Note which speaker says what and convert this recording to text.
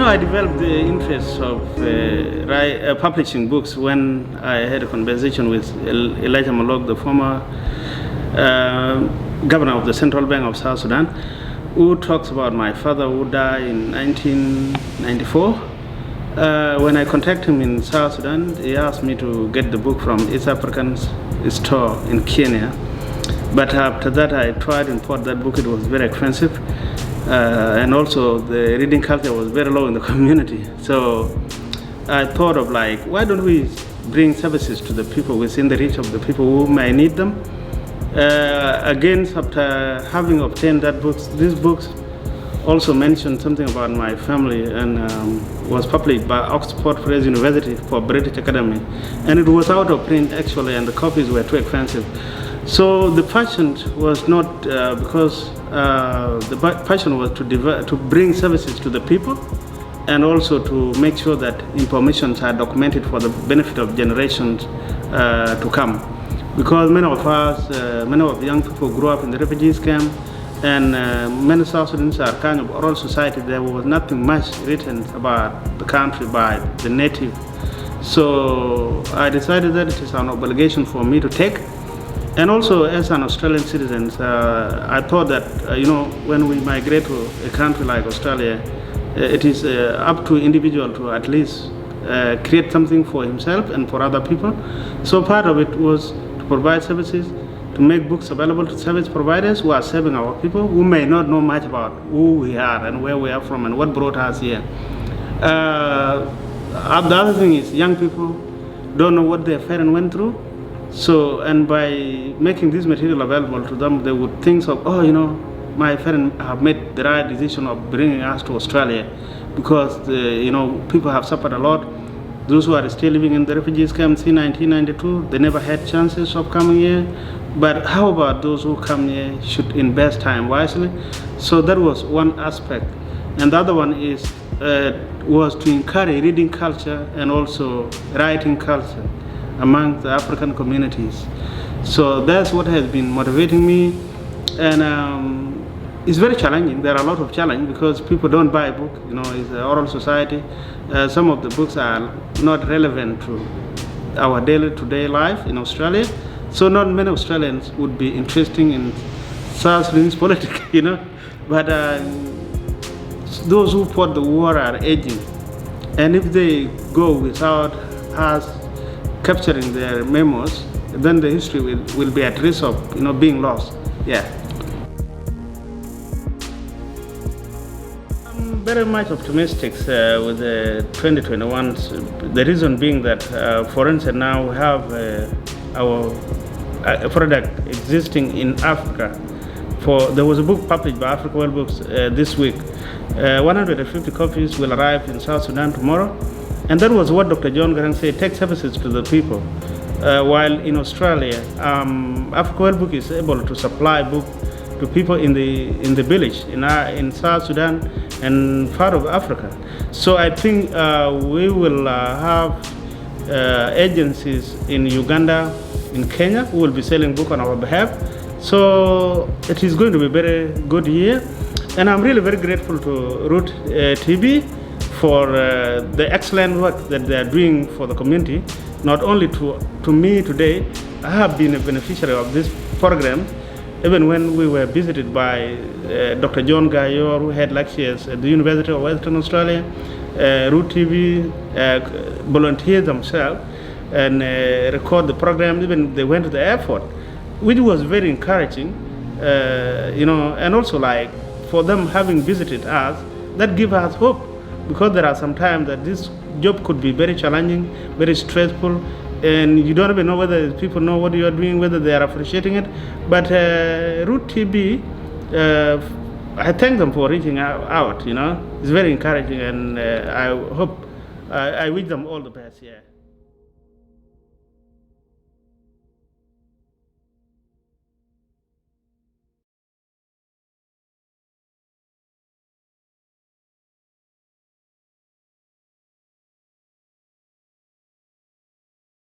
Speaker 1: I developed the interest of publishing books when I had a conversation with Elijah Molok, the former governor of the Central Bank of South Sudan, who talks about my father who died in 1994. When I contacted him in South Sudan, he asked me to get the book from East African store in Kenya. But after that, I tried to import that book. It was very expensive. And also the reading culture was very low in the community. So I thought of why don't we bring services to the people within the reach of the people who may need them. Again, after having obtained that books, these books also mentioned something about my family and was published by Oxford Press University for British Academy. And it was out of print actually, and the copies were too expensive. So the passion was not because the passion was to bring services to the people and also to make sure that information are documented for the benefit of generations to come. Because many of us, many of the young people grew up in the refugees camp, and many South Sudanese are kind of oral society. There was nothing much written about the country by the native. So I decided that it is an obligation for me to take. And also, as an Australian citizen, I thought that when we migrate to a country like Australia, it is up to individual to at least create something for himself and for other people. So part of it was to provide services, to make books available to service providers who are serving our people who may not know much about who we are and where we are from and what brought us here. The other thing is young people don't know what their parents went through. So, and by making this material available to them, they would think of, my parents have made the right decision of bringing us to Australia because, people have suffered a lot. Those who are still living in the refugees camps in 1992, they never had chances of coming here. But how about those who come here should invest time wisely? So that was one aspect. And the other one was to encourage reading culture and also writing culture among the African communities. So that's what has been motivating me, and it's very challenging. There are a lot of challenges because people don't buy a book. It's an oral society. Some of the books are not relevant to our day-to-day life in Australia. So not many Australians would be interested in South Sudanese politics, But those who fought the war are aging, and if they go without us capturing their memos, then the history will be at risk of being lost. Yeah. I'm very much optimistic with the 2021. The reason being that, for instance, now we have our product existing in Africa. There was a book published by Africa World Books this week. 150 copies will arrive in South Sudan tomorrow. And that was what Dr. John Garang said, take services to the people. While in Australia, Africa World Book is able to supply books to people in the village, in South Sudan and part of Africa. So I think we will have agencies in Uganda, in Kenya, who will be selling books on our behalf. So it is going to be a very good year. And I'm really very grateful to Root TV for the excellent work that they are doing for the community. Not only to me today, I have been a beneficiary of this program, even when we were visited by Dr. John Gayor, who had lectures at the University of Western Australia. Root TV volunteered themselves and record the program. Even they went to the airport, which was very encouraging, and also for them having visited us, that gives us hope. Because there are some times that this job could be very challenging, very stressful, and you don't even know whether people know what you are doing, whether they are appreciating it. But Root TV, I thank them for reaching out. It's very encouraging, and I wish them all the best. Yeah.